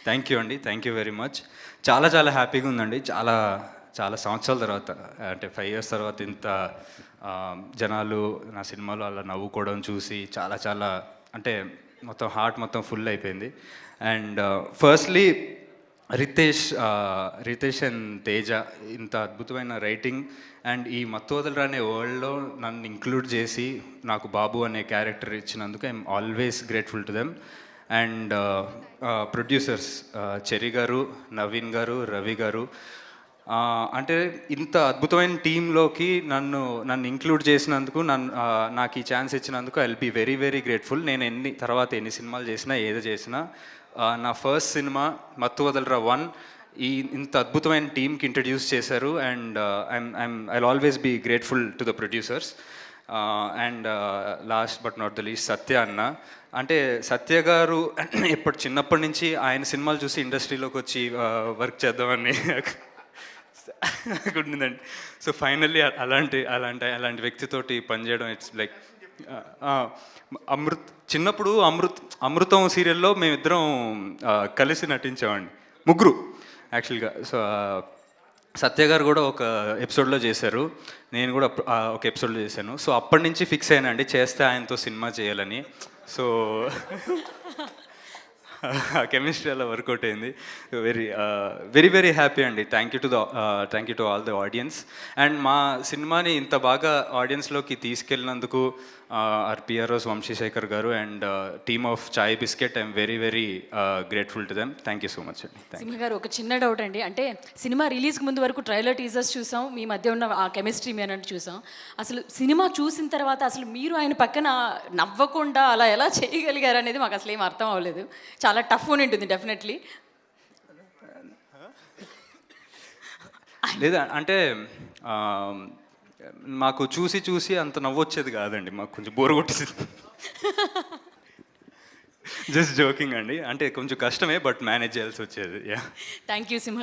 Thank you అండి. Thank you very much. చాలా చాలా హ్యాపీగా ఉందండి. చాలా చాలా సంవత్సరాల తర్వాత, అంటే 5 ఇయర్స్ తర్వాత ఇంత జనాలు నా సినిమాలో అలా నవ్వుకోవడం చూసి చాలా చాలా అంటే మొత్తం హార్ట్ మొత్తం ఫుల్ అయిపోయింది. And firstly Ritesh and Teja ఇంత అద్భుతమైన రైటింగ్ అండ్ ఈ మత్తు వదలరా అనే వరల్డ్లో నన్ను ఇంక్లూడ్ చేసి నాకు బాబు అనే క్యారెక్టర్ ఇచ్చినందుకు I'm always grateful to them. And producers Cherry garu, Naveen గారు, రవి గారు, అంటే ఇంత అద్భుతమైన టీంలోకి నన్ను ఇంక్లూడ్ చేసినందుకు, నాకు ఈ ఛాన్స్ ఇచ్చినందుకు I will be very very grateful. నేను ఎన్ని సినిమాలు చేసినా ఏది చేసినా నా ఫస్ట్ సినిమా మత్తు వదలరా 1 ఇంత అద్భుతమైన టీంకి ఇంట్రడ్యూస్ చేశారు. And I always be grateful to the producers. And last but not the least Satya anna. అంటే సత్య గారు చిన్నప్పటి నుంచి ఆయన సినిమాలు చూసి ఇండస్ట్రీలోకి వచ్చి వర్క్ చేద్దామని ఉండిందండి. సో ఫైనల్లీ అలాంటి వ్యక్తితోటి పనిచేయడం ఇట్స్ లైక్ చిన్నప్పుడు అమృతం సీరియల్లో మేమిద్దరం కలిసి నటించామండి, ముగ్గురు యాక్చువల్గా. సో సత్య గారు కూడా ఒక ఎపిసోడ్లో చేశారు, నేను కూడా ఒక ఎపిసోడ్లో చేశాను. సో అప్పటి నుంచి ఫిక్స్ అయినండి చేస్తే ఆయనతో సినిమా చేయాలని. సో కెమిస్ట్రీ అలా వర్కౌట్ అయింది. వెరీ వెరీ హ్యాపీ అండి. Thank you to all the audience. And మా సినిమాని ఇంత బాగా ఆడియన్స్లోకి తీసుకెళ్ళినందుకు పిఆర్ఓస్ వంశీశేఖర్ గారు and team of chai biscuit I'm very very grateful to them. Thank you so much అండి. సింహ గారు, ఒక చిన్న డౌట్ అండి. అంటే సినిమా రిలీజ్కి ముందు వరకు ట్రైలర్ టీజర్స్ చూసాం, మీ మధ్య ఉన్న ఆ కెమిస్ట్రీ మీ అన్నట్టు చూసాం. అసలు సినిమా చూసిన తర్వాత అసలు మీరు ఆయన పక్కన నవ్వకుండా అలా ఎలా చేయగలిగారు అనేది మాకు అసలు ఏం అర్థం అవ్వలేదు. చాలా టఫ్ అని ఉంటుంది డెఫినెట్లీ. లేదా అంటే మాకు చూసి అంత నవ్వొచ్చేది కాదండి, మాకు కొంచెం బోర్ కొట్టేది. జస్ట్ జోకింగ్ అండి. అంటే కొంచెం కష్టమే, బట్ మేనేజ్ చేయాల్సి వచ్చేది. Thank you Simha.